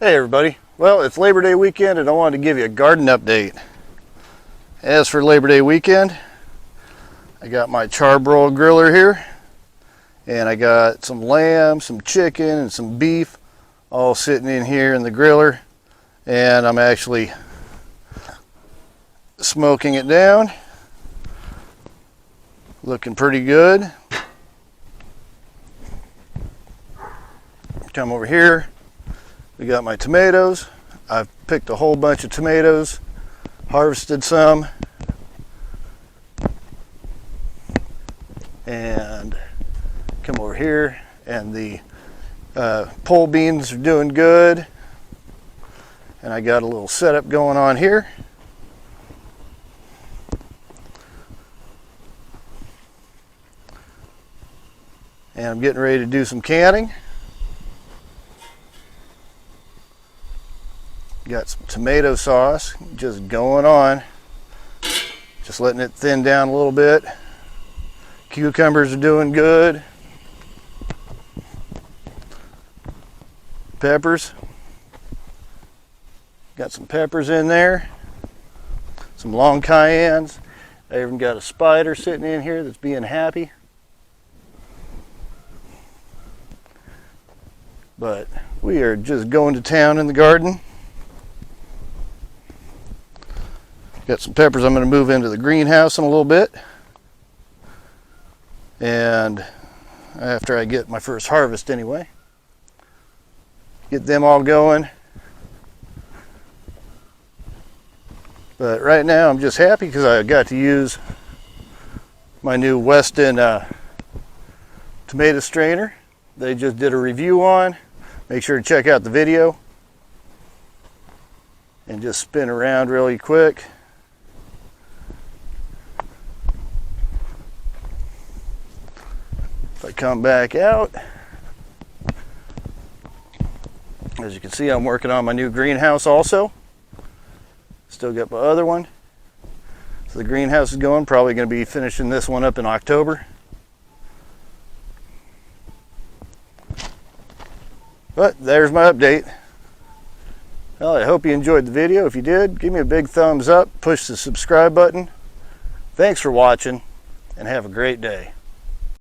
Hey everybody, well it's Labor Day weekend and I wanted to give you a garden update. As for Labor Day weekend, I got my charbroil griller here and I got some lamb, some chicken and some beef all sitting in here in the griller, and I'm actually smoking it down. Looking pretty good. Come over here. We got my tomatoes. I've picked a whole bunch of tomatoes, harvested some, and come over here, and the pole beans are doing good, and I got a little setup going on here. And I'm getting ready to do some canning. Got some tomato sauce just going on, just letting it thin down a little bit. Cucumbers are doing good. Peppers, got some peppers in there, some long cayennes. I even got a spider sitting in here that's being happy. But we are just going to town in the garden. Got some peppers I'm going to move into the greenhouse in a little bit. And after I get my first harvest anyway. Get them all going. But right now I'm just happy because I got to use my new Weston tomato strainer. They just did a review on. Make sure to check out the video. And just spin around really quick. If I come back out, as you can see, I'm working on my new greenhouse also. Still got my other one. So the greenhouse is going, probably going to be finishing this one up in October. But there's my update. Well, I hope you enjoyed the video. If you did, give me a big thumbs up, push the subscribe button. Thanks for watching, and have a great day.